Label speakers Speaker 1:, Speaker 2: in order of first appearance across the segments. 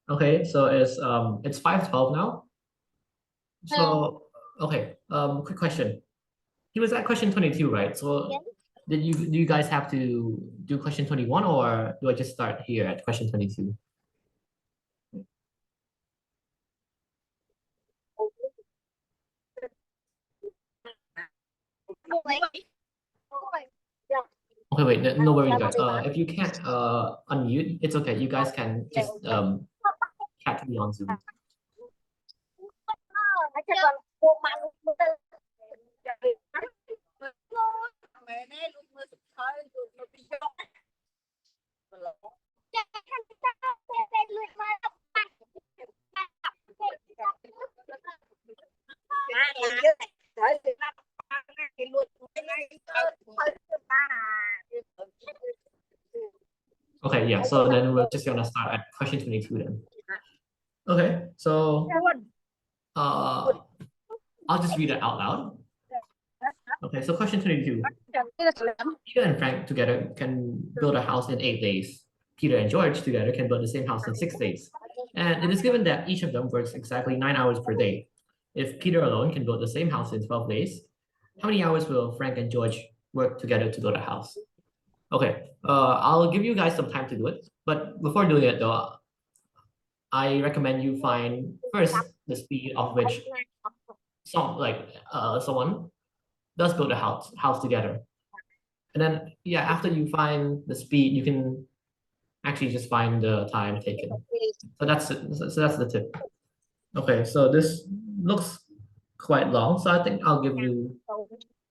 Speaker 1: Okay, so it's 5:12 now. So okay, quick question. He was at question 22, right? So do you guys have to do question 21, or do I just start here at question 22? Okay, wait, no worries, guys. If you can't unmute, it's okay. You guys can just chat me on Zoom. Okay, yeah. So then we're just gonna start at question 22 then. Okay, so I'll just read it out loud. Okay, so question 22. Peter and Frank together can build a house in 8 days. Peter and George together can build the same house in 6 days. And it is given that each of them works exactly 9 hours per day. If Peter alone can build the same house in 12 days, how many hours will Frank and George work together to build a house? Okay, I'll give you guys some time to do it. But before doing it though, I recommend you find first the speed of which someone does build a house together. And then yeah, after you find the speed, you can actually just find the time taken. So that's the tip. Okay, so this looks quite long, so I think I'll give you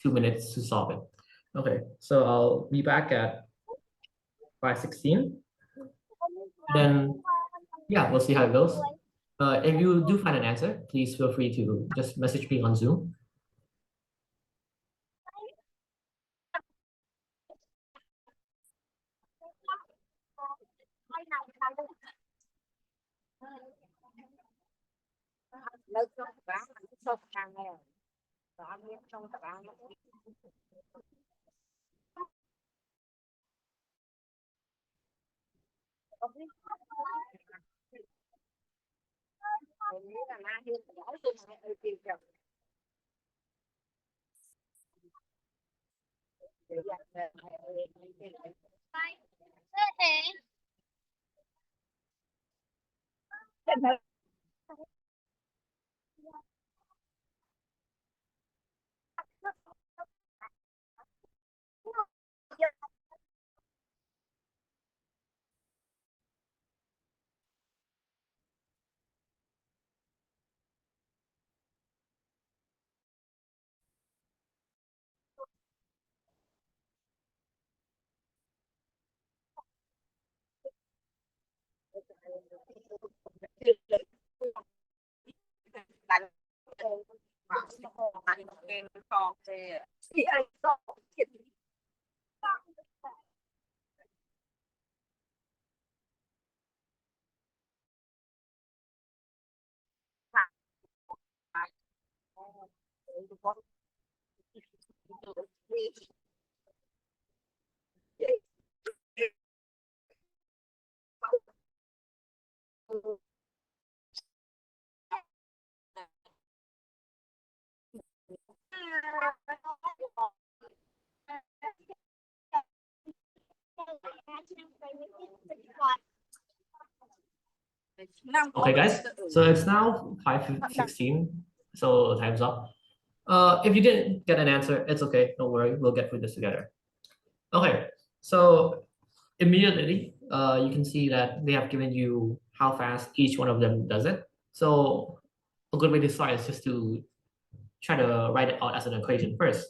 Speaker 1: 2 minutes to solve it. Okay, so I'll be back at 5:16. Then yeah, we'll see how it goes. If you do find an answer, please feel free to just message me on Zoom. Okay, guys. So it's now 5:16. So time's up. If you didn't get an answer, it's okay. Don't worry. We'll get through this together. Okay. So immediately, you can see that they have given you how fast each one of them does it. So a good way to start is just to try to write it out as an equation first.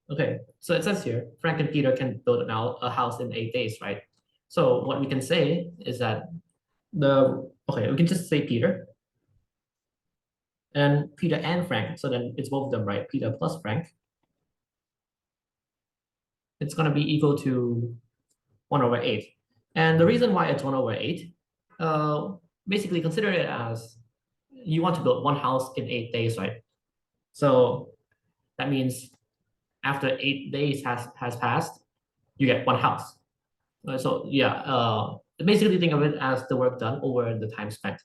Speaker 1: Okay, so it says here, Frank and Peter can build a house in 8 days, right? So what we can say is that we can just say Peter and Frank. So then it's both of them, right? Peter plus Frank. It's going to be equal to 1/8. And the reason why it's 1/8, basically consider it as you want to build one house in 8 days, right? So that means after 8 days has passed, you get one house. So yeah, basically think of it as the work done over the time spent.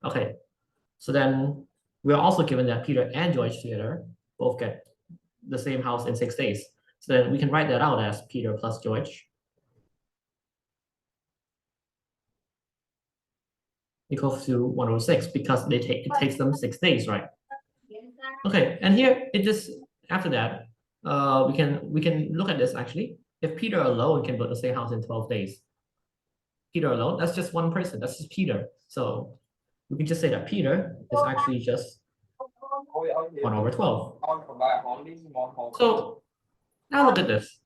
Speaker 1: Okay, so then we're also given that Peter and George together both get the same house in 6 days. So then we can write that out as Peter plus George equals to 106 because it takes them 6 days, right? Okay, and here it just after that, we can look at this actually. If Peter alone can build the same house in 12 days, Peter alone, that's just one person, that's just Peter. So we can just say that Peter is actually just 1 over 12. So now look at this.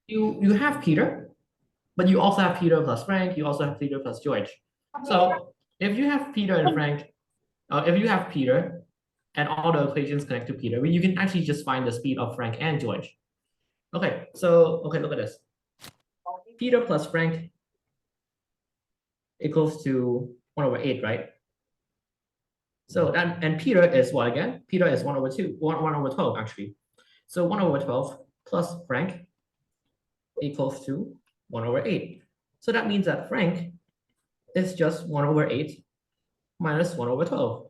Speaker 1: You have Peter, but you also have Peter plus Frank, you also have Peter plus George. So if you have Peter and Frank, if you have Peter and all the equations connect to Peter, you can actually just find the speed of Frank and George. Okay, so look at this. Peter plus Frank equals to 1 over 8, right? So and Peter is what again? Peter is 1 over 12 actually. So 1 over 12 plus Frank equals to 1 over 8. So that means that Frank is just 1 over 8 minus 1 over 12.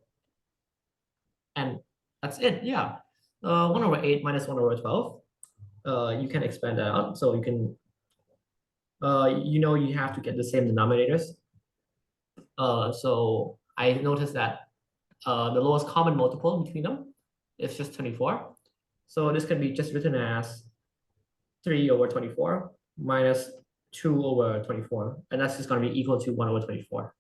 Speaker 1: And that's it, yeah. 1 over 8 minus 1 over 12. You can expand that out. So you can, you have to get the same denominators. So I noticed that the lowest common multiple between them is just 24. So this can be just written as 3 over 24 minus 2 over 24. And that's just going to be equal to 1 over 24.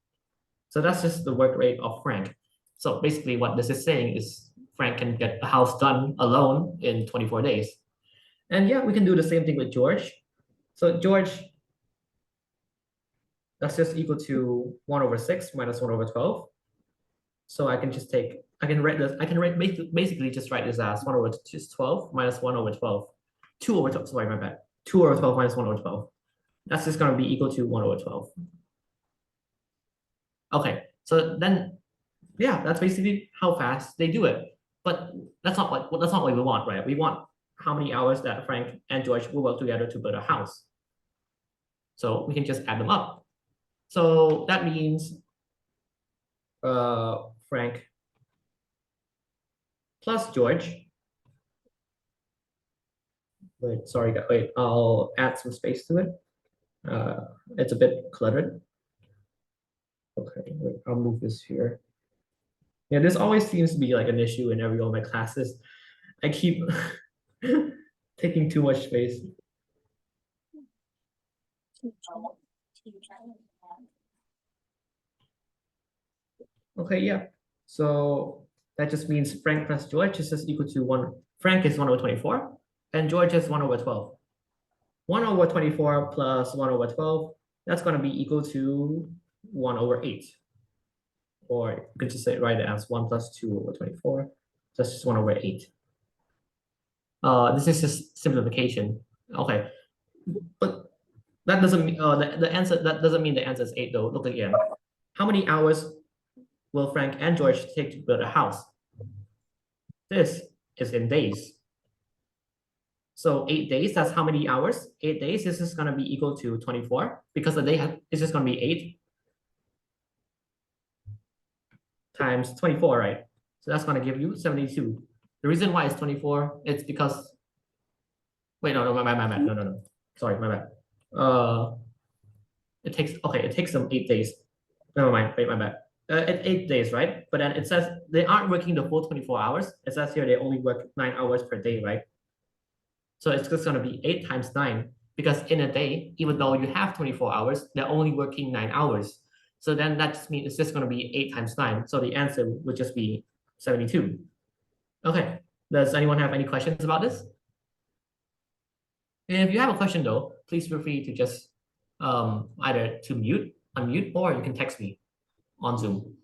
Speaker 1: So that's just the work rate of Frank. So basically what this is saying is Frank can get a house done alone in 24 days. And yeah, we can do the same thing with George. So George, that's just equal to 1 over 6 minus 1 over 12. So I can just basically just write this as 1 over just 12 minus 1 over 12. 2 over 12, sorry, my bad. 2 over 12 minus 1 over 12. That's just going to be equal to 1 over 12. Okay, so then, yeah, that's basically how fast they do it. But that's not what we want, right? We want how many hours that Frank and George will work together to build a house. So we can just add them up. So that means Frank plus George. Wait, I'll add some space to it. It's a bit cluttered. Okay, wait, I'll move this here. Yeah, this always seems to be like an issue in every one of my classes. I keep taking too much space. Okay, yeah. So that just means Frank plus George is just equal to 1. Frank is 1 over 24, and George is 1 over 12. 1 over 24 plus 1 over 12, that's going to be equal to 1 over 8. Or you could just write it as 1 plus 2 over 24. That's just 1 over 8. This is just simplification. Okay, but that doesn't mean the answer. That doesn't mean the answer is 8 though. Look again. How many hours will Frank and George take to build a house? This is in days. So 8 days. That's how many hours? 8 days. This is going to be equal to 24 because the day is just going to be 8 times 24, right? So that's going to give you 72. The reason why it's 24, it's because, wait, no, my bad, no. Sorry, my bad. It takes them 8 days. Never mind, wait, my bad. It's 8 days, right? But then it says they aren't working the full 24 hours. It says here they only work 9 hours per day, right? So it's just going to be 8 times 9 because in a day, even though you have 24 hours, they're only working 9 hours. So then that just means it's just going to be 8 times 9. So the answer would just be 72. Okay, does anyone have any questions about this? If you have a question though, please feel free to just either to unmute, or you can text me on Zoom.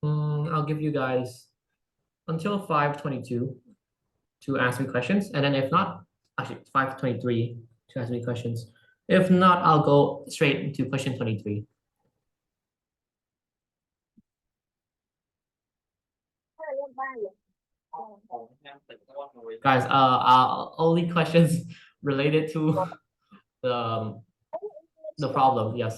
Speaker 1: I'll give you guys until 5:22 to ask me questions, and then if not, actually 5:23 to ask me questions. If not, I'll go straight into question 23. Guys, only questions related to the problem. Yes.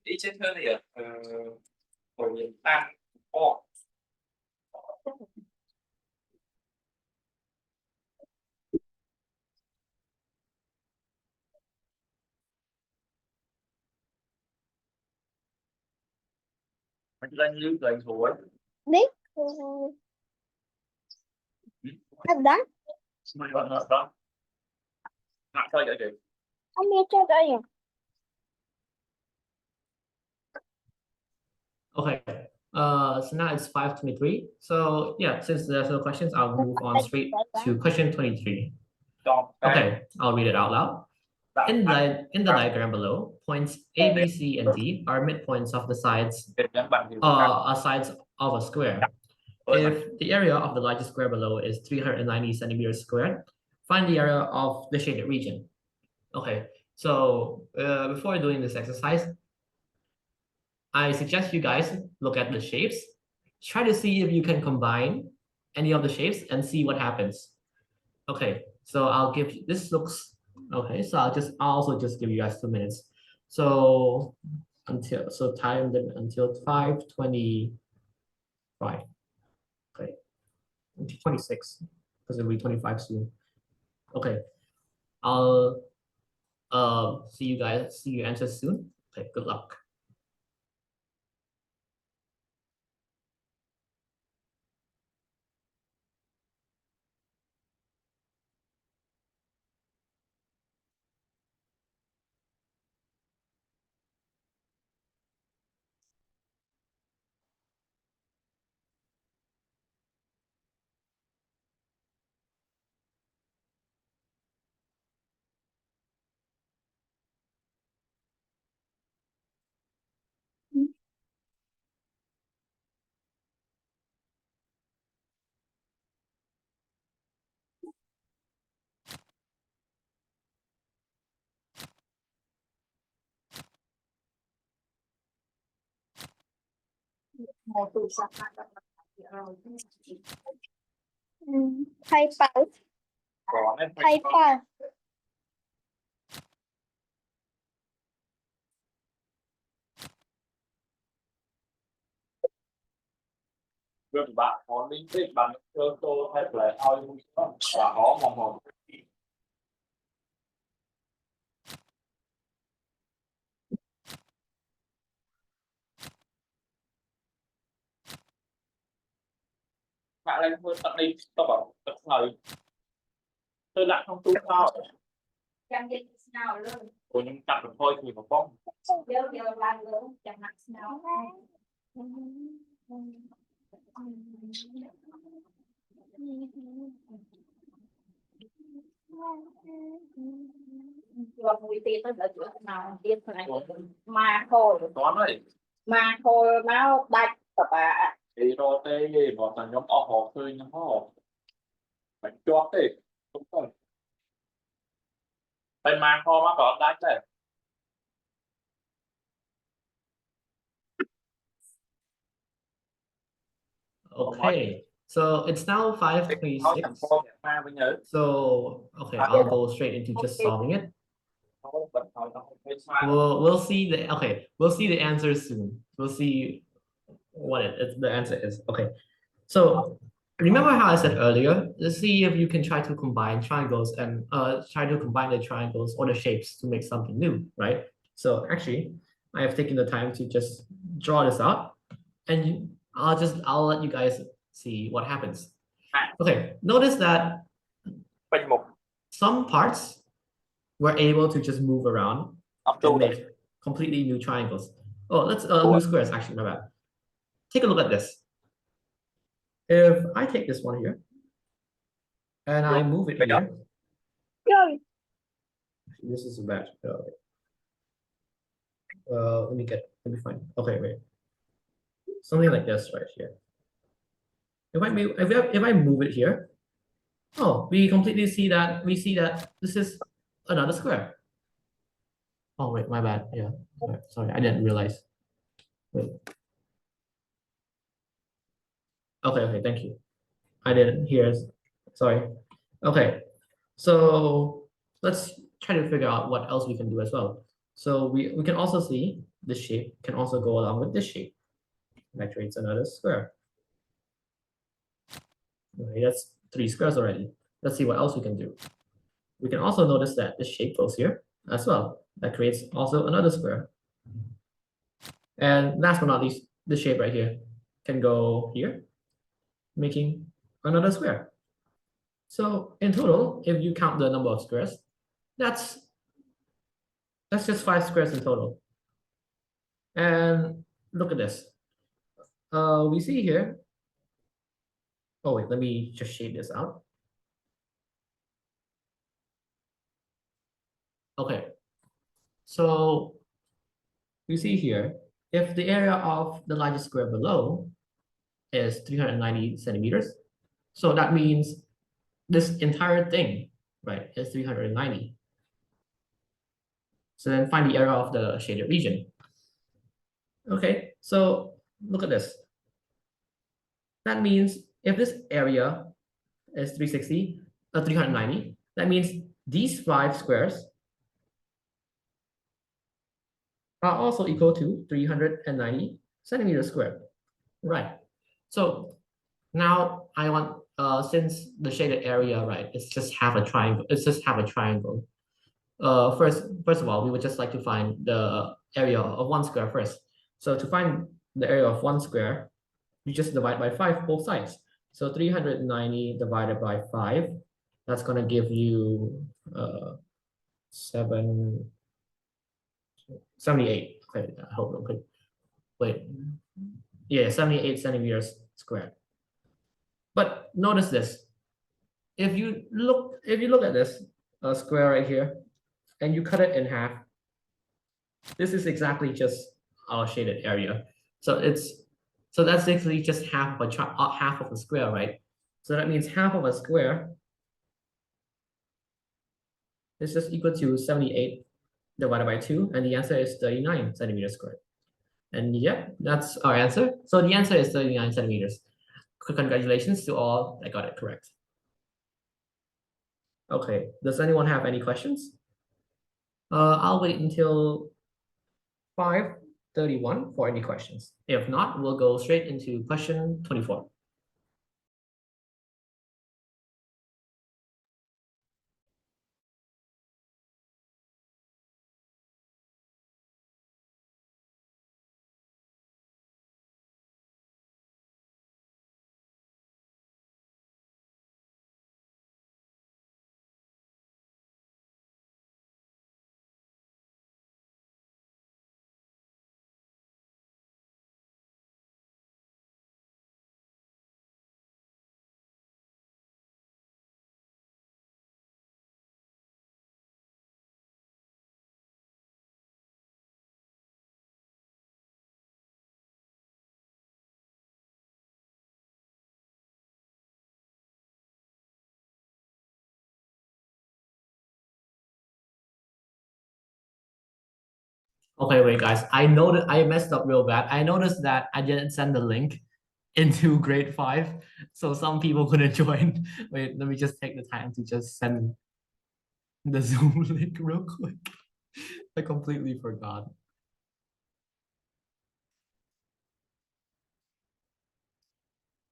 Speaker 2: Ý chết hơn thì hồi miền Tam Ồ. Mình lên lưu lời thổi
Speaker 3: Biết đó
Speaker 2: mình gọi là đó nào thôi vậy chị
Speaker 3: không biết cho đây à.
Speaker 1: Okay. So now it's 5:23. So yeah, since there's no questions, I'll move on straight to question 23. Okay, I'll read it out loud. In the diagram below, points A, B, C, and D are midpoints of the sides of a square. If the area of the largest square below is 390 centimeters squared, find the area of the shaded region. Okay, so before doing this exercise, I suggest you guys look at the shapes, try to see if you can combine any of the shapes and see what happens. Okay, so I'll give you, this looks, okay, so I'll also just give you guys 2 minutes. So time limit until 5:25. Okay, 26, because it'll be 25 soon. Okay, I'll see you answers soon. Okay, good luck.
Speaker 3: Paper. Paper.
Speaker 2: Rồi bạn có linh tích bằng cơ tô hay là ao và có mỏng mỏng bạn lên hơn tận đây tôi bảo tận thời tôi lại không tu sao
Speaker 4: Chẳng đi nào luôn.
Speaker 2: của những chặt được thôi thì một bông
Speaker 4: Giờ làm luôn, chẳng mặt nào. Rồi mùi tiên nó đỡ chỗ nào tiên này mà thôi
Speaker 2: toán đấy
Speaker 4: mà thôi máu đạch tập à
Speaker 2: thì rồi đây một là nhóm họ họ thôi nhóm họ bánh chót đấy đúng không tay mang kho má có đắt đấy
Speaker 1: Okay, so it's now 5:26. So okay, I'll go straight into just solving it. We'll see the answers soon. We'll see what the answer is. Okay, so remember how I said earlier, let's see if you can try to combine triangles and try to combine the triangles or the shapes to make something new, right? So actually, I have taken the time to just draw this out, and I'll let you guys see what happens. Okay, notice that some parts were able to just move around and make completely new triangles. Oh, let's new squares, actually, my bad. Take a look at this. If I take this one here and I move it here, this is bad. Let me find. Okay, wait. Something like this right here. If I move it here, Oh, we completely see that. We see that this is another square. Oh, wait, my bad. Yeah, sorry, I didn't realize. Wait. Okay, thank you. I didn't hear. Sorry. Okay, so let's try to figure out what else we can do as well. So we can also see this shape can also go along with this shape. That creates another square. Okay, that's 3 squares already. Let's see what else we can do. We can also notice that this shape goes here as well. That creates also another square. And last but not least, this shape right here can go here, making another square. So in total, if you count the number of squares, that's just 5 squares in total. And look at this. We see here. Oh wait, let me just shade this out. Okay. So we see here, if the area of the largest square below is 390 centimeters, so that means this entire thing, right, is 390. So then find the area of the shaded region. Okay, so look at this. That means if this area is 390, that means these 5 squares are also equal to 390 centimeters squared. Right. So now I want, since the shaded area, right, it's just half a triangle. It's just half a triangle. First of all, we would just like to find the area of 1 square first. So to find the area of 1 square, you just divide by 5 both sides. So 390 divided by 5, that's going to give you 78. Okay, I hope okay. Wait, yeah, 78 centimeters squared. But notice this. If you look at this square right here, and you cut it in half, this is exactly just our shaded area. So that's basically just half of a square, right? So that means half of a square is just equal to 78 divided by 2, and the answer is 39 centimeters squared. And yeah, that's our answer. So the answer is 39 centimeters. Congratulations to all that got it correct. Okay, does anyone have any questions? I'll wait until 5:31 for any questions. If not, we'll go straight into question 24. Okay, wait, guys. I know that I messed up real bad. I noticed that I didn't send the link into grade 5, so some people couldn't join. Wait, let me just take the time to just send the Zoom link real quick. I completely forgot.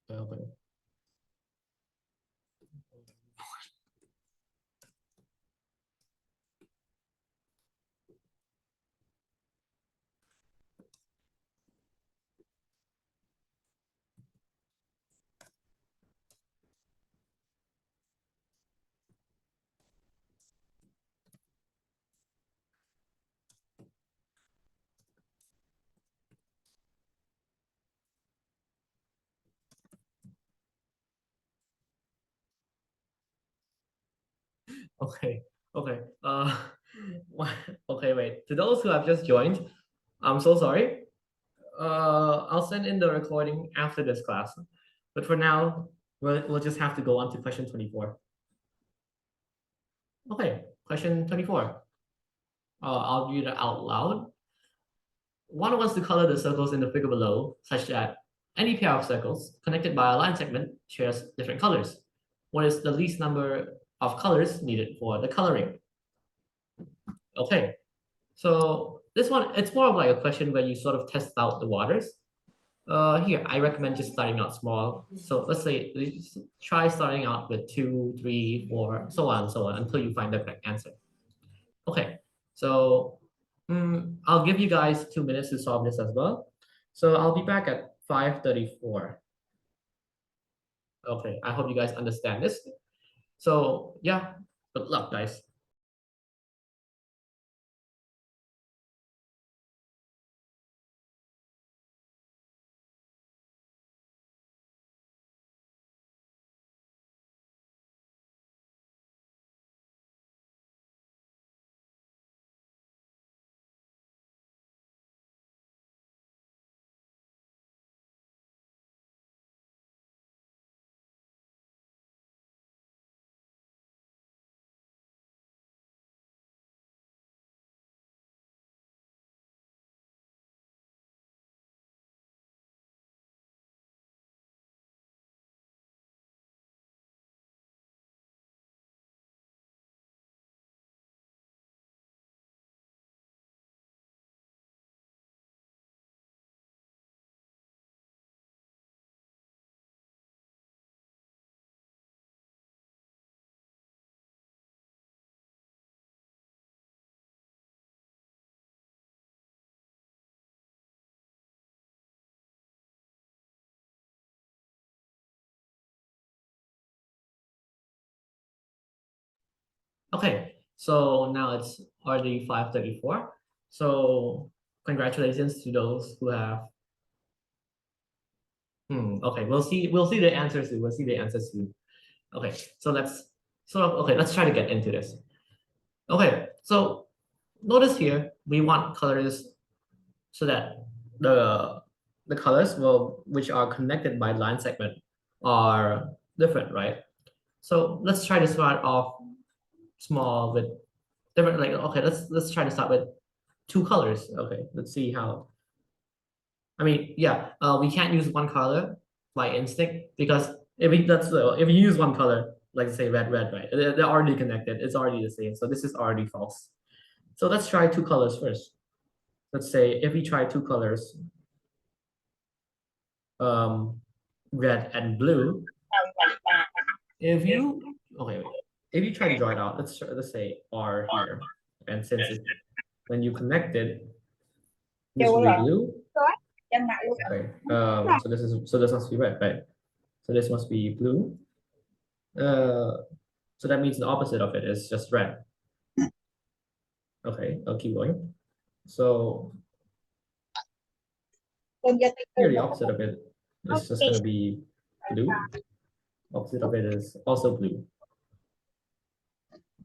Speaker 1: Okay. Okay. Okay. Okay, wait. To those who have just joined, I'm so sorry. I'll send in the recording after this class. But for now, we'll just have to go on to question 24. Okay, question 24. I'll read it out loud. One wants to color the circles in the figure below such that any pair of circles connected by a line segment shares different colors. What is the least number of colors needed for the coloring? Okay, so this one, it's more of like a question where you sort of test out the waters. Here, I recommend just starting out small. So let's say, try starting out with 2, 3, 4, so on and so on until you find the correct answer. Okay, so I'll give you guys 2 minutes to solve this as well. So I'll be back at 5:34. Okay, I hope you guys understand this. So yeah, good luck, guys. Okay, so now it's already 5:34. So congratulations to those who have. Okay, we'll see the answers soon. We'll see the answers soon. Okay, so let's try to get into this. Okay, so notice here we want colors so that the colors which are connected by line segment are different, right? So let's try to start off small with different, like, okay, let's try to start with 2 colors. Okay, let's see how. I mean, yeah, we can't use one color by instinct because if you use one color, like say red, right? They're already connected. It's already the same. So this is already false. So let's try 2 colors first. Let's say if we try 2 colors, red and blue. If you if you try to draw it out, let's say R here, and since when you connect it, this will be blue. Okay. So this must be red, right? So this must be blue. So that means the opposite of it is just red. Okay, I'll keep going. So here the opposite of it is just going to be blue. Opposite of it is also blue.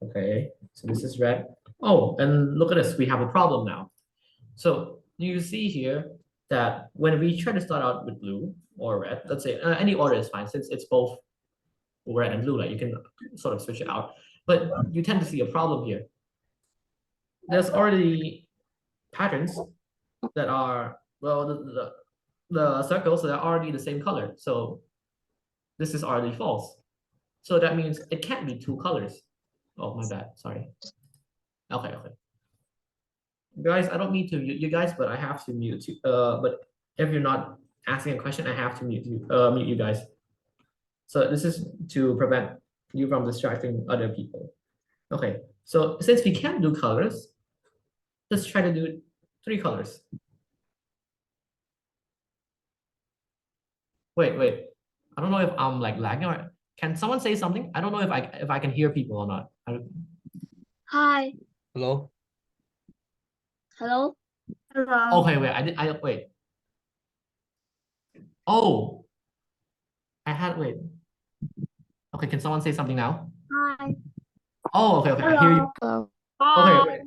Speaker 1: Okay, so this is red. Oh, and look at this, we have a problem now. So you see here that when we try to start out with blue or red, let's say any order is fine since it's both red and blue, like you can sort of switch it out. But you tend to see a problem here. There's already patterns that are, well, the circles that are already the same color. So this is already false. So that means it can't be 2 colors. Oh, my bad, sorry. Okay. Guys, I don't mean to mute you guys, but I have to mute you. But if you're not asking a question, I have to mute you guys. So this is to prevent you from distracting other people. Okay, so since we can't do colors, let's try to do 3 colors. Wait. I don't know if I'm like lagging or can someone say something? I don't know if I can hear people or not.
Speaker 3: Hi.
Speaker 1: Hello?
Speaker 3: Hello.
Speaker 1: Okay, wait, wait. Oh, wait. Okay, can someone say something now?
Speaker 3: Hi.
Speaker 1: Oh, okay, I hear you.
Speaker 3: Hello.
Speaker 1: Okay, wait.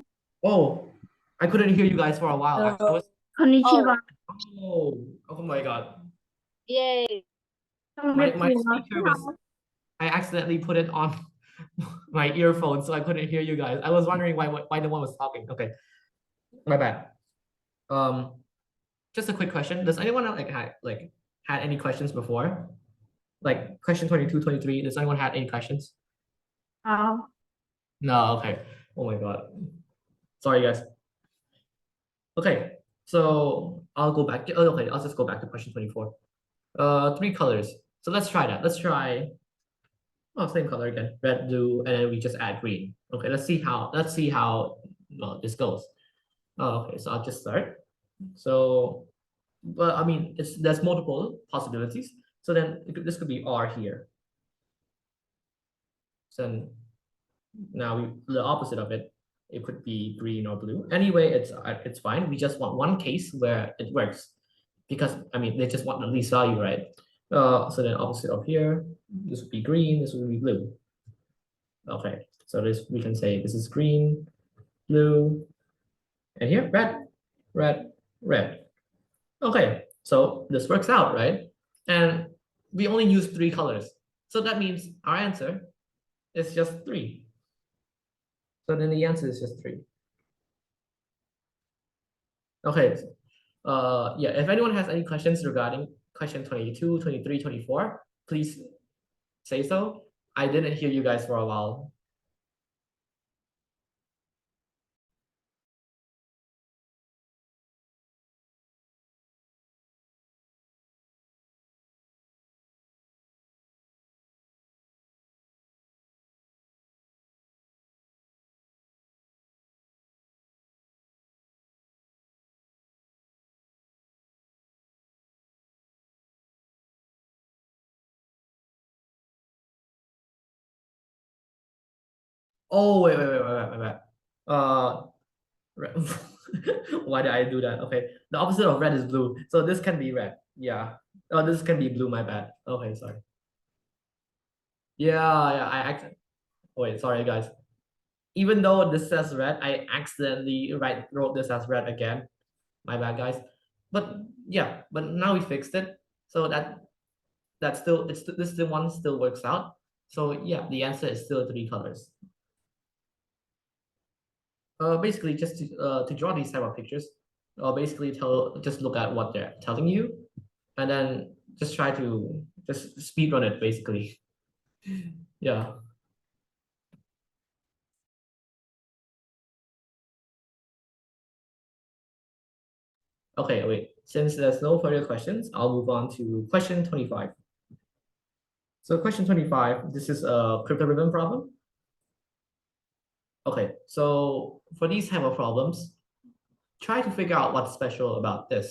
Speaker 1: Oh, I couldn't hear you guys for a while.
Speaker 3: Konnichiwa.
Speaker 1: Oh my God.
Speaker 3: Yay.
Speaker 1: My speaker was, I accidentally put it on my earphones, so I couldn't hear you guys. I was wondering why no one was talking. Okay, my bad. Just a quick question. Does anyone had any questions before? Like question 22, 23. Does anyone had any questions? No, okay. Oh my God. Sorry, guys. Okay, so I'll go back. Oh, okay, I'll just go back to question 24. Three colors. So let's try that. Let's try, oh, same color again, red, blue, and then we just add green. Okay, let's see how well, this goes. Oh, okay, so I'll just start. So, well, I mean, there's multiple possibilities. So then this could be R here. So now the opposite of it, it could be green or blue. Anyway, it's fine. We just want one case where it works, because I mean they just want the least value, right? So then opposite of here, this would be green, this would be blue. Okay, so this we can say this is green, blue, and here red, red, red. Okay, so this works out, right? And we only use three colors, so that means our answer is just three. So then the answer is just three. Okay, yeah, if anyone has any questions regarding question 22, 23, 24, please say so. I didn't hear you guys for a while. Oh, wait. Uh, why did I do that? Okay, the opposite of red is blue, so this can be red. Yeah. Oh, this can be blue. My bad. Okay, sorry. Yeah. Wait, sorry, guys. Even though this says red, I accidentally wrote this as red again. My bad, guys. But yeah, but now we fixed it, so that's still this the one still works out. So yeah, the answer is still three colors. Basically just to draw these type of pictures, basically just look at what they're telling you, and then just try to just speed run it basically. Yeah. Okay, wait. Since there's no further questions, I'll move on to question 25. So question 25, this is a crypto ribbon problem. Okay, so for these type of problems, try to figure out what's special about this.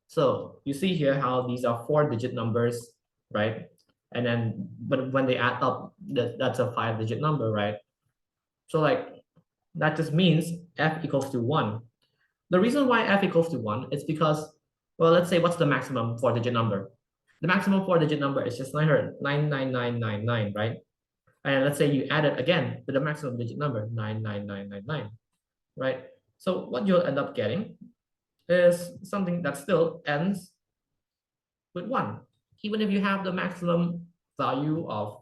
Speaker 1: So you see here how these are 4-digit numbers, right? And then, but when they add up, that's a 5-digit number, right? So like, that just means f equals to 1. The reason why f equals to 1 is because, well, let's say what's the maximum 4-digit number? The maximum 4-digit number is just 99999, right? And let's say you add it again with the maximum digit number, 99999, right? So what you'll end up getting is something that still ends with 1. Even if you have the maximum value of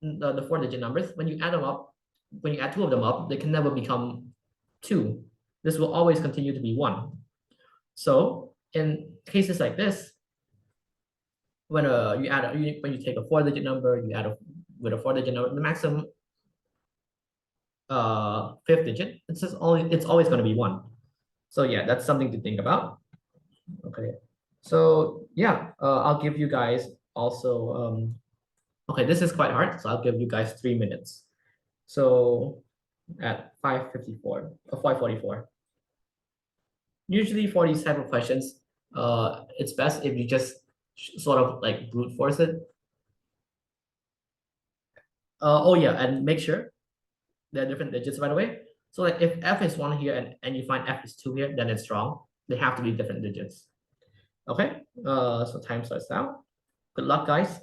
Speaker 1: the 4-digit numbers, when you add them up, when you add two of them up, they can never become 2. This will always continue to be 1. So in cases like this, when when you take a 4-digit number, you add with a 4-digit number, the maximum 5th digit, it's always going to be 1. So yeah, that's something to think about. Okay, so yeah, I'll give you guys also okay, this is quite hard, so I'll give you guys 3 minutes. So at 5:54 or 5:44. Usually for these type of questions, it's best if you just sort of like brute force it. Oh yeah, and make sure they're different digits, by the way. So like if f is 1 here and you find f is 2 here, then it's wrong. They have to be different digits. Okay, so time starts now. Good luck, guys.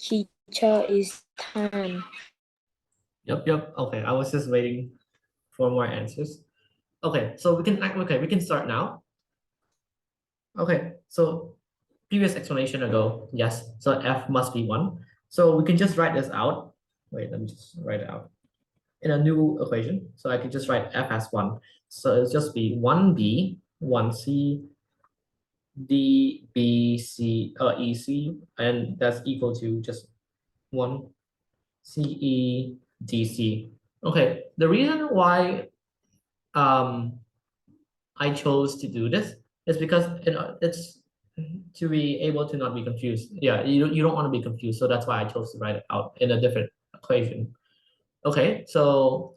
Speaker 5: Teacher is time.
Speaker 1: Yep. Okay, I was just waiting for more answers. Okay, so we can start now. Okay, so previous explanation ago, yes, so f must be 1. So we can just write this out. Wait, let me just write it out in a new equation. So I can just write f as 1. So it'll just be 1b, 1c, d, b, c, ec, and that's equal to just 1 ce, dc. Okay, the reason why I chose to do this is because it's to be able to not be confused. Yeah, you don't want to be confused, so that's why I chose to write it out in a different equation. Okay, so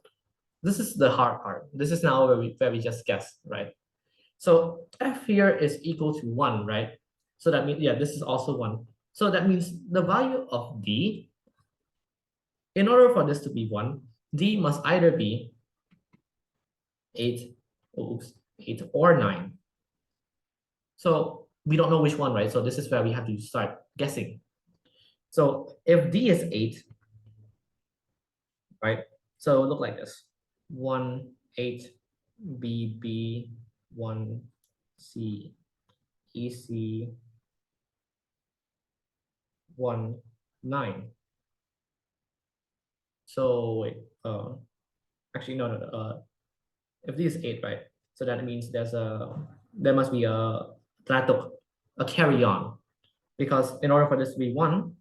Speaker 1: this is the hard part. This is now where we just guess, right? So f here is equal to 1, right? So that means, yeah, this is also 1. So that means the value of d, in order for this to be 1, d must either be 8, oops, 8 or 9. So we don't know which one, right? So this is where we have to start guessing. So if d is 8, right? So look like this: 1, 8, b, 1, c, ec, 1, 9. So wait, actually no, if d is 8, right? So that means there must be a tratok, a carry on, because in order for this to be 1,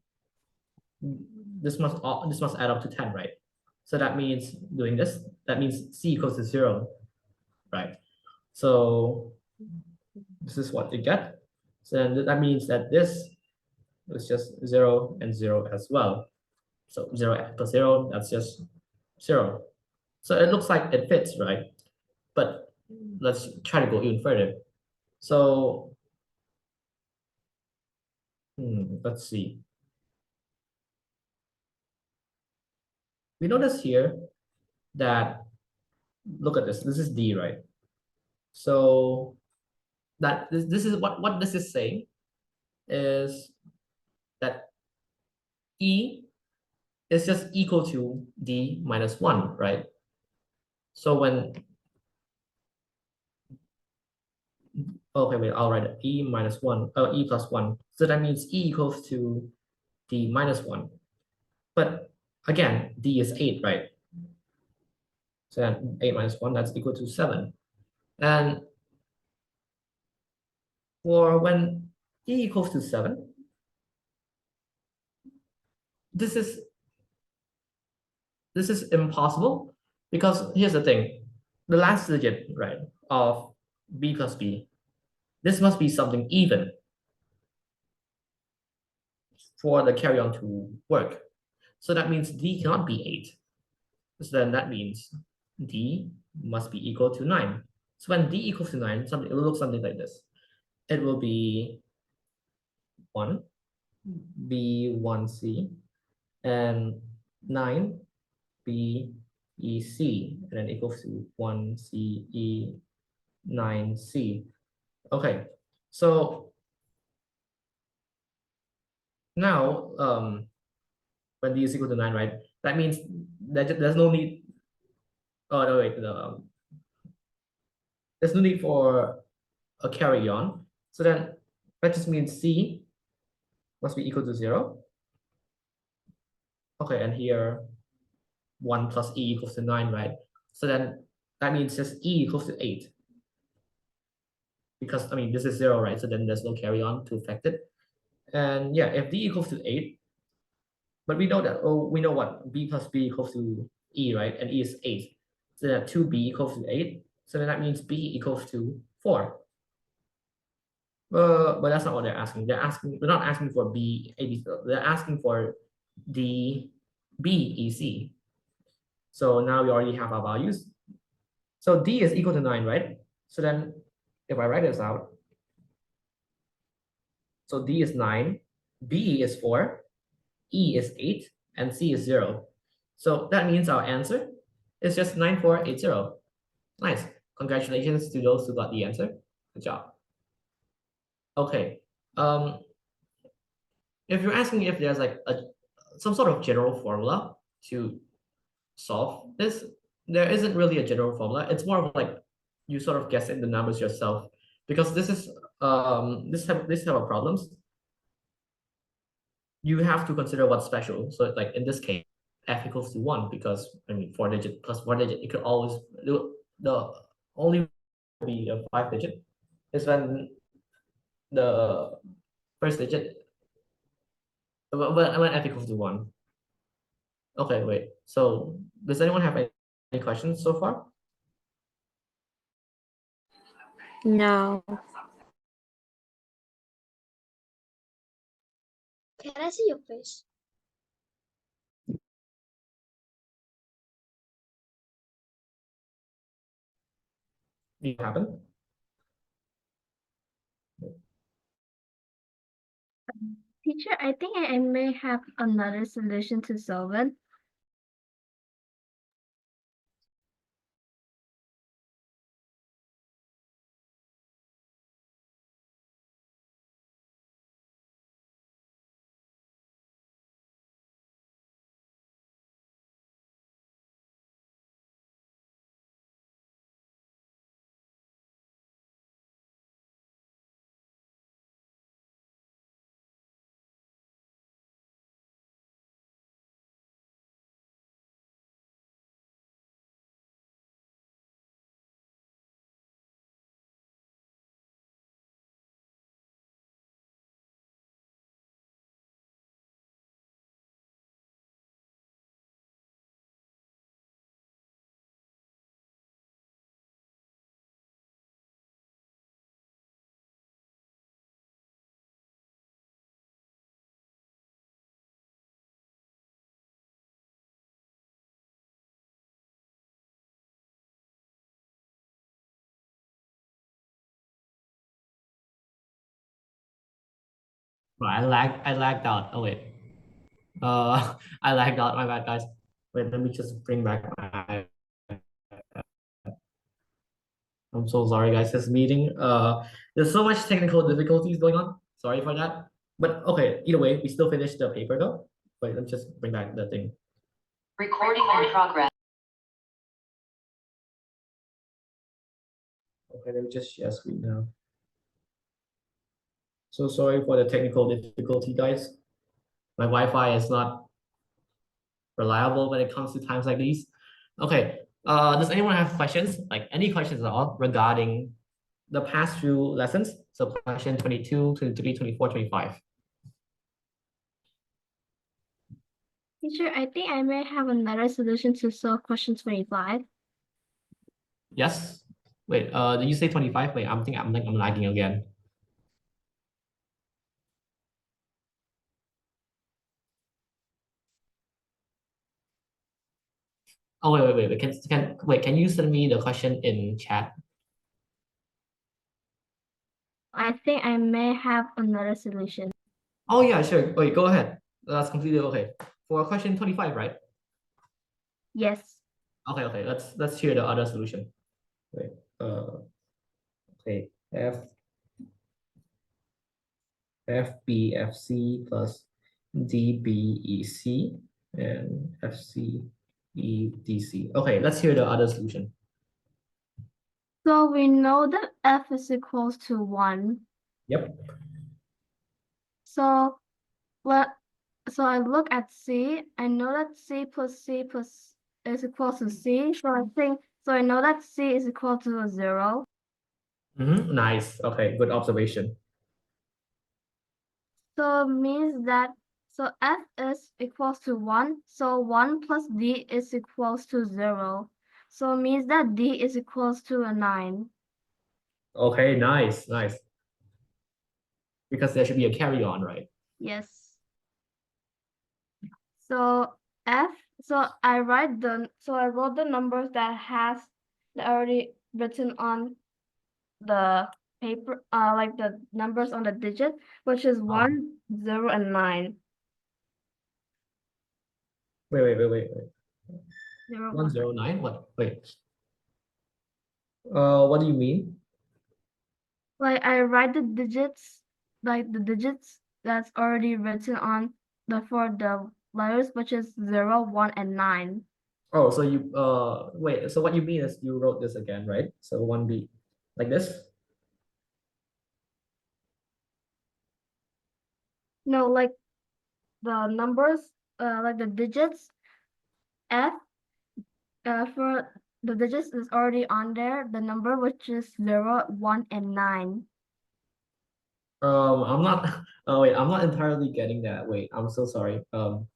Speaker 1: this must add up to 10, right? So that means doing this, that means c equals to 0, right? So this is what you get. So then that means that this is just 0 and 0 as well. So 0 plus 0, that's just 0. So it looks like it fits, right? But let's try to go even further. So let's see. We notice here that, look at this. This is D, right? So that this is what this is saying is that E is just equal to D minus 1, right? So when, okay, wait, I'll write it E minus 1, E plus 1. So that means E equals to D minus 1. But again, D is 8, right? So then 8 minus 1, that's equal to 7. And for when E equals to 7, this is impossible, because here's the thing: the last digit, right, of b plus b, this must be something even for the carry on to work. So that means d cannot be 8. So then that means d must be equal to 9. So when d equals to 9, it will look something like this. It will be 1 b 1 c and 9 b e c, and then equals to 1 c e 9 c. Okay, so now when d is equal to 9, right, that means that there's no need, oh no, wait, there's no need for a carry on. So then that just means c must be equal to 0. Okay, and here 1 plus e equals to 9, right? So then that means just e equals to 8, because I mean this is 0, right? So then there's no carry on to affect it. And yeah, if d equals to 8, but we know that, we know what b plus b equals to e, right? And e is 8. So that 2b equals to 8. So then that means b equals to 4. But that's not what they're asking. They're not asking for b, a, b. They're asking for d, b, e, c. So now we already have our values. So d is equal to 9, right? So then if I write this out, so d is 9, b is 4, e is 8, and c is 0. So that means our answer is just 9480. Nice. Congratulations to those who got the answer. Good job. Okay. If you're asking if there's like some sort of general formula to solve this. There isn't really a general formula. It's more of like you sort of guessing the numbers yourself, because this is this type of problems. You have to consider what's special. So like in this case, f equals to 1, because I mean 4-digit plus 4-digit, it could always do the only be a 5-digit is when the first digit when f equals to 1. Okay, wait. So does anyone have any questions so far?
Speaker 5: No.
Speaker 3: Can I see your face?
Speaker 1: It happened?
Speaker 3: Teacher, I think I may have another solution to solve it.
Speaker 1: Right, I lagged out. Oh wait. I lagged out, my bad guys. Wait, let me just bring back my, I'm so sorry guys, this meeting. There's so much technical difficulties going on. Sorry for that. But okay, either way, we still finished the paper though. Wait, let me just bring back the thing.
Speaker 6: Recording in progress.
Speaker 1: Okay, let me just share screen now. So sorry for the technical difficulty, guys. My Wi-Fi is not reliable when it comes to times like these. Okay, does anyone have questions? Like any questions at all regarding the past few lessons? So question 22, 23, 24, 25.
Speaker 3: Teacher, I think I may have another solution to solve question 25.
Speaker 1: Yes. Wait, did you say 25? Wait, I'm lagging again. Oh wait. Can you send me the question in chat?
Speaker 3: I think I may have another solution.
Speaker 1: Oh yeah, sure. Wait, go ahead. That's completely okay. For question 25, right?
Speaker 3: Yes.
Speaker 1: Okay. Let's hear the other solution. Wait. Okay. FBFC plus DBEC and FCEDC. Okay, let's hear the other solution.
Speaker 3: So we know that f is equals to 1.
Speaker 1: Yep.
Speaker 3: So so I look at C. I know that C plus is equal to C. So I know that C is equal to a 0.
Speaker 1: Nice. Okay, good observation.
Speaker 3: So means that f is equals to 1. So 1 plus d is equals to 0. So means that d is equals to a 9.
Speaker 1: Okay, nice. Because there should be a carry on, right?
Speaker 3: Yes. So I wrote the numbers that already written on the paper, like the numbers on the digit, which is 1, 0, and 9.
Speaker 1: Wait.
Speaker 3: 0,
Speaker 1: 109? What? Wait. What do you mean?
Speaker 3: Like I write the digits, like the digits that's already written on for the letters, which is 0, 1, and 9.
Speaker 1: Oh, so you wait, so what you mean is you wrote this again, right? So 1B like this?
Speaker 3: No, like the numbers, like the digits, F, for the digits is already on there, the number which is 0, 1, and 9.
Speaker 1: I'm not oh wait, I'm not entirely getting that. Wait, I'm so sorry. So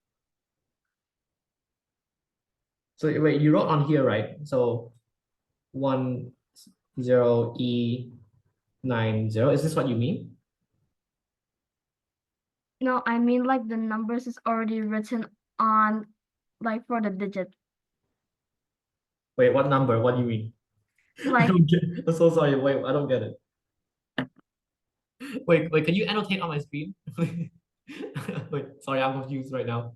Speaker 1: wait, you wrote on here, right? So 1 0 E 9 0. Is this what you mean?
Speaker 3: No, I mean like the numbers is already written on, like for the digit.
Speaker 1: Wait, what number? What do you mean? I
Speaker 3: Like,
Speaker 1: don't get, I'm so sorry. Wait, I don't get it. Wait, can you annotate on my screen? Wait, sorry, I'm confused right now.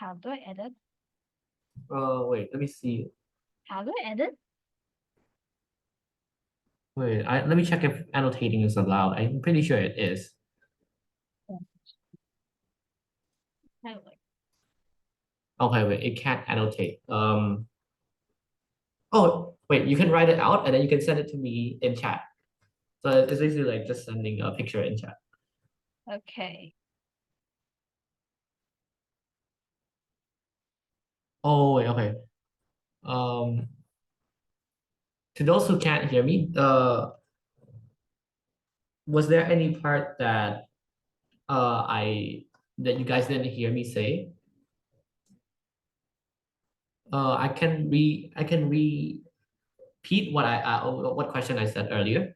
Speaker 3: how do I edit?
Speaker 1: Wait, let me see.
Speaker 3: How do I edit?
Speaker 1: Wait, let me check if annotating is allowed. I'm pretty sure it is. Okay, wait, it can't annotate. Oh, wait, you can write it out and then you can send it to me in chat. So it's basically like just sending a picture in chat.
Speaker 3: Okay.
Speaker 1: Oh, wait, okay. To those who can't hear me, was there any part that that you guys didn't hear me say? I can repeat what question I said earlier.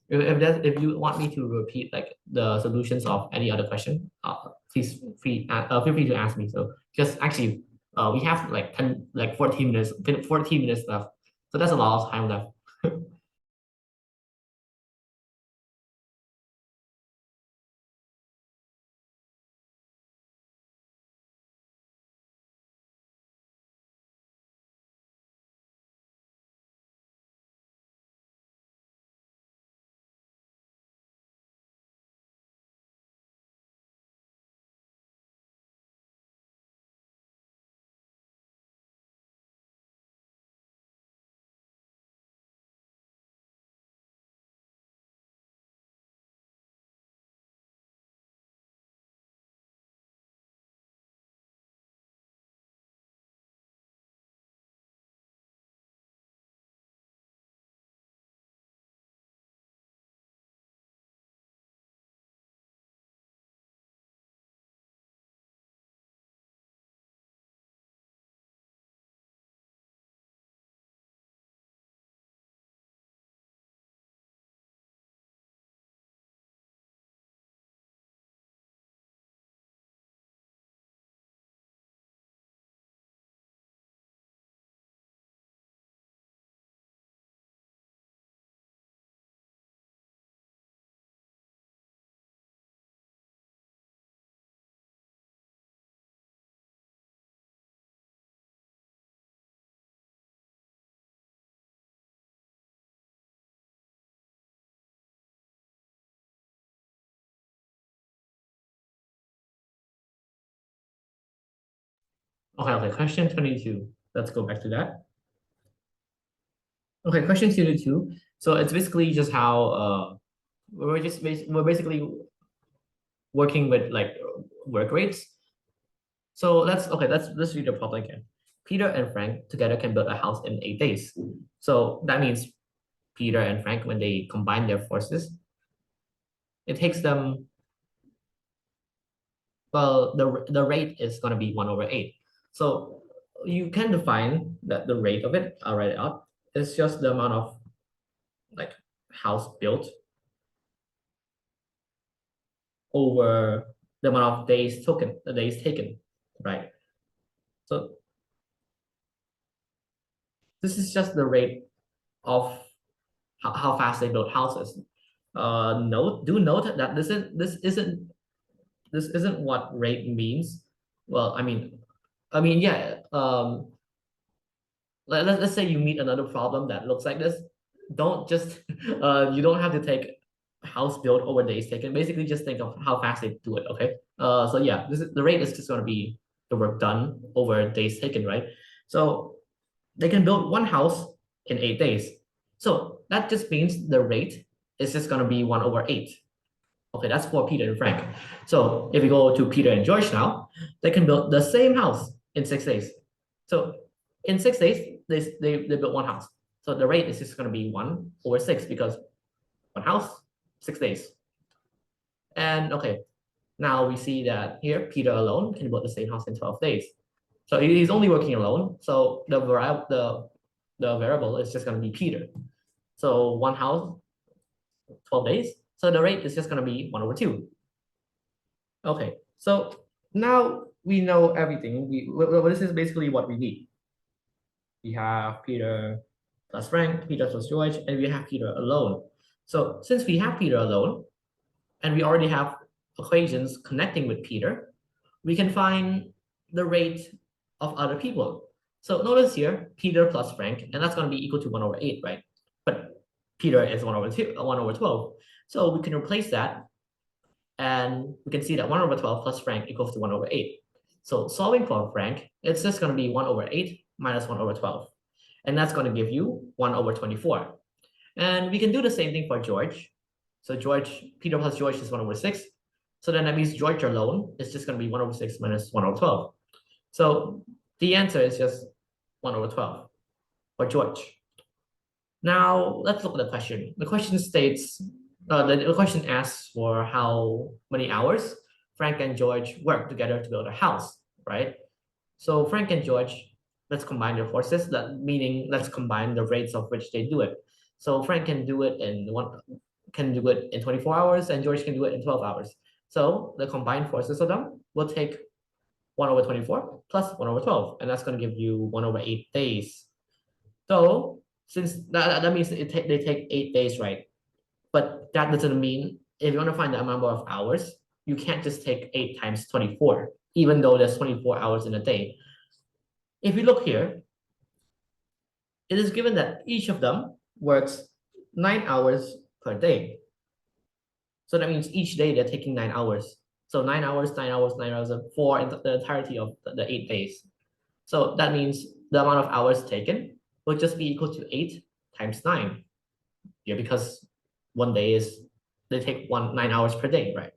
Speaker 1: If you want me to repeat like the solutions of any other question, please feel free to ask me. So because actually we have like 14 minutes left. So that's a lot of time left. Okay, question 22. Let's go back to that. Okay, question 22. So it's basically just how we're basically working with like work rates. So let's read the problem again. Peter and Frank together can build a house in 8 days. So that means Peter and Frank, when they combine their forces, it takes them, well, the rate is going to be 1/8. So you can define that the rate of it, I'll write it out, is just the amount of like house built over the amount of days taken, right? So this is just the rate of how fast they build houses. Note that this isn't what rate means. Well, I mean, yeah. Let's say you meet another problem that looks like this. don't just you don't have to take house built over days taken. Basically, just think of how fast they do it. Okay. So yeah, the rate is just going to be the work done over days taken, right? So they can build one house in 8 days. So that just means the rate is just going to be 1/8. Okay, that's for Peter and Frank. So if we go to Peter and George now, they can build the same house in 6 days. So in 6 days, they built one house. So the rate is just going to be 1/6 because one house, 6 days. And okay, now we see that here Peter alone can build the same house in 12 days. So he's only working alone. So the variable is just going to be Peter. So one house, 12 days. So the rate is just going to be 1/2. Okay, so now we know everything. This is basically what we need. We have Peter plus Frank, Peter plus George, and we have Peter alone. So since we have Peter alone, and we already have equations connecting with Peter, we can find the rate of other people. So notice here, Peter plus Frank, and that's going to be equal to 1/8, right? But Peter is 1/12. So we can replace that, and we can see that 1/12 plus Frank equals to 1/8. So solving for Frank, it's just going to be 1/8 minus 1/12. And that's going to give you 1/24. And we can do the same thing for George. So Peter plus George is 1/6. So then that means George alone is just going to be 1/6 minus 1/12. So the answer is just 1/12 for George. Now let's look at the question. The question states, the question asks for how many hours Frank and George work together to build a house, right? So Frank and George, let's combine their forces. That meaning let's combine the rates of which they do it. So Frank can do it in 24 hours, and George can do it in 12 hours. So the combined forces of them will take 1/24 plus 1/12, and that's going to give you 1/8 days. So since that means they take 8 days, right? But that doesn't mean if you want to find the number of hours, you can't just take 8 times 24, even though there's 24 hours in a day. If you look here, it is given that each of them works 9 hours per day. So that means each day they're taking 9 hours. So 9 hours, 9 hours, 9 hours for the entirety of the 8 days. So that means the amount of hours taken will just be equal to 8 times 9. Yeah, because one day is, they take 9 hours per day, right?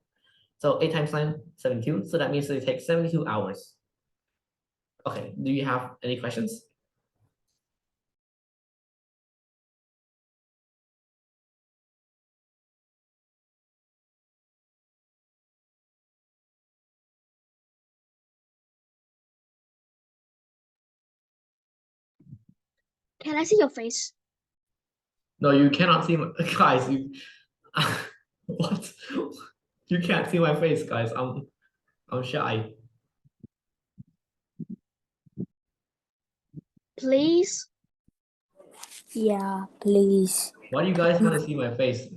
Speaker 1: So 8 times 9, 72. So that means they take 72 hours. Okay, do you have any questions?
Speaker 4: Can I see your face?
Speaker 1: No, you cannot see my guys. You what? You can't see my face, guys. I'm shy.
Speaker 4: Please.
Speaker 5: Yeah, please.
Speaker 1: Why do you guys want to see my face?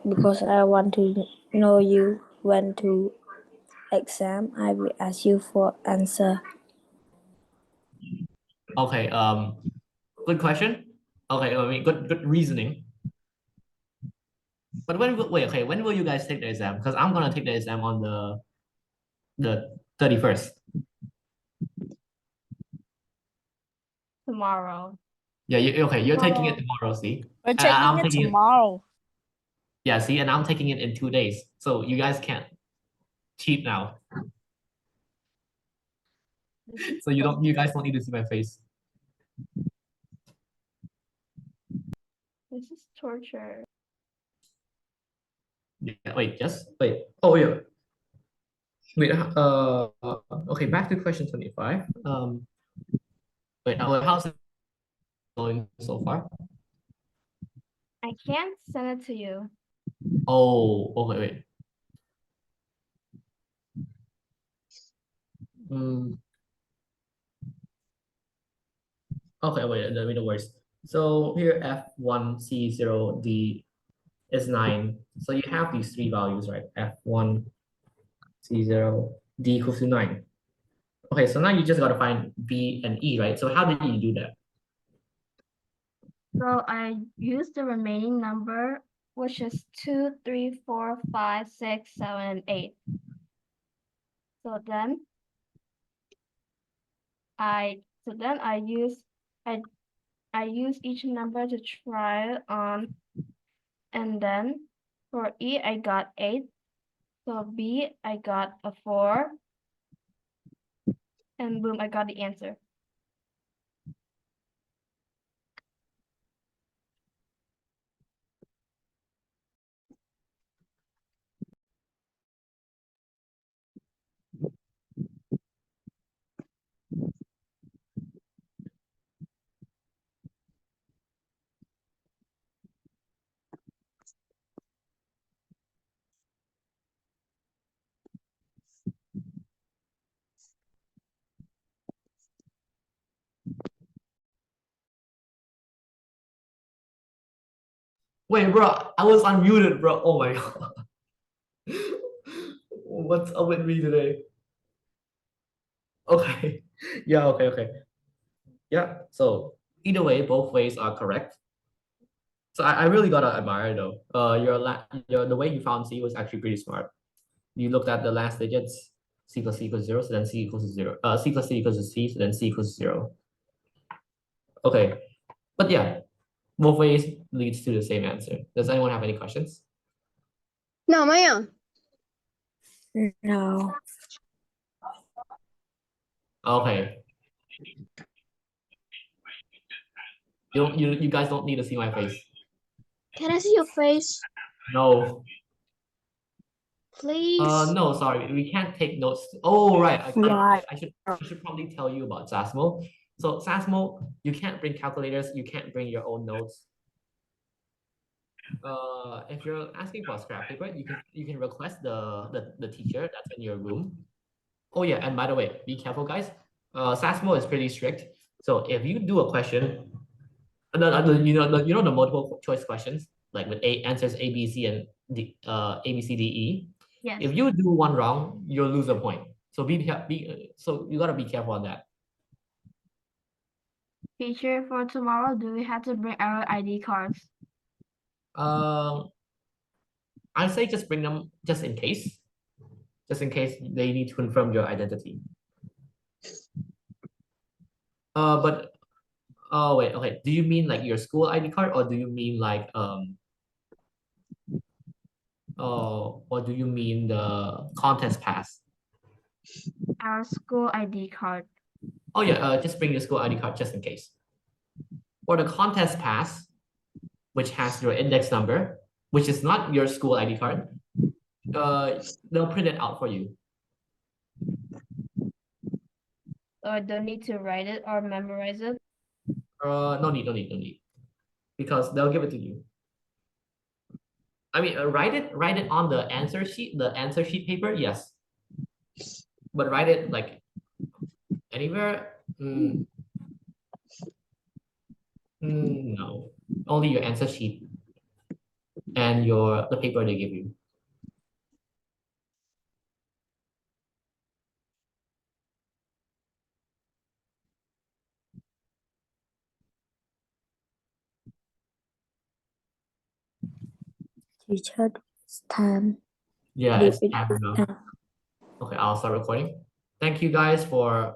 Speaker 5: Because I want to know you went to exam. I will ask you for answer.
Speaker 1: Okay, good question. Okay, I mean, good reasoning. But when will you guys take the exam? Because I'm gonna take the exam on the 31st.
Speaker 3: Tomorrow.
Speaker 1: Yeah, you're taking it tomorrow, see?
Speaker 5: We're
Speaker 1: And I'm
Speaker 5: taking it
Speaker 1: taking
Speaker 5: tomorrow.
Speaker 1: Yeah, see, and I'm taking it in 2 days. So you guys can't cheat now. So you guys don't need to see my face.
Speaker 3: This is torture.
Speaker 1: Yeah, wait. Oh, yeah. Wait, okay, back to question 25. Wait, how's it going so far?
Speaker 3: I can't send it to you.
Speaker 1: Oh, okay, wait. Okay, wait, let me know worse. So here F1C0D is 9. So you have these 3 values, right? F1C0D equals to 9. Okay, so now you just gotta find B and E, right? So how did you do that?
Speaker 3: So I use the remaining number, which is 2, 3, 4, 5, 6, 7, and 8. So then I use each number to try it on, and then for E I got 8. So B I got a 4, and boom, I got the answer.
Speaker 1: Wait, bro, I was unmuted, bro. Oh my god. What's up with me today? Okay. Yeah, okay. Yeah, so either way, both ways are correct. So I really gotta admire though. Your the way you found C was actually pretty smart. You looked at the last digits, C plus C equals 0, so then C equals to 0. C plus C equals to C, so then C equals to 0. Okay, but yeah, both ways leads to the same answer. Does anyone have any questions?
Speaker 7: No, ma'am.
Speaker 5: No.
Speaker 1: Okay. You guys don't need to see my face.
Speaker 7: Can I see your face,
Speaker 1: No.
Speaker 7: please?
Speaker 1: No, sorry, we can't take notes. Oh, right.
Speaker 5: Why?
Speaker 1: I should probably tell you about SASMO. So SASMO, you can't bring calculators, you can't bring your own notes. If you're asking for a scrap paper, you can request the teacher that's in your room. Oh yeah, and by the way, be careful, guys. SASMO is pretty strict. So if you do a question, you know the multiple choice questions, like with answers A, B, C, and A, B, C, D, E.
Speaker 3: Yes.
Speaker 1: If you do one wrong, you'll lose a point. So so you gotta be careful on that.
Speaker 3: Teacher, for tomorrow, do we have to bring our ID cards?
Speaker 1: I say just bring them just in case they need to confirm your identity. But wait, okay. Do you mean like your school ID card, or do you mean like or do you mean the contest pass?
Speaker 3: Our school ID card.
Speaker 1: Oh yeah, just bring your school ID card just in case. For the contest pass, which has your index number, which is not your school ID card, they'll print it out for you.
Speaker 3: So I don't need to write it or memorize it.
Speaker 1: No need, because they'll give it to you. I mean, write it on the answer sheet paper, yes. But write it like anywhere, no. Only your answer sheet and the paper they give you.
Speaker 5: Teacher, it's time.
Speaker 1: Yeah, it's time now. Okay, I'll start recording. Thank you guys for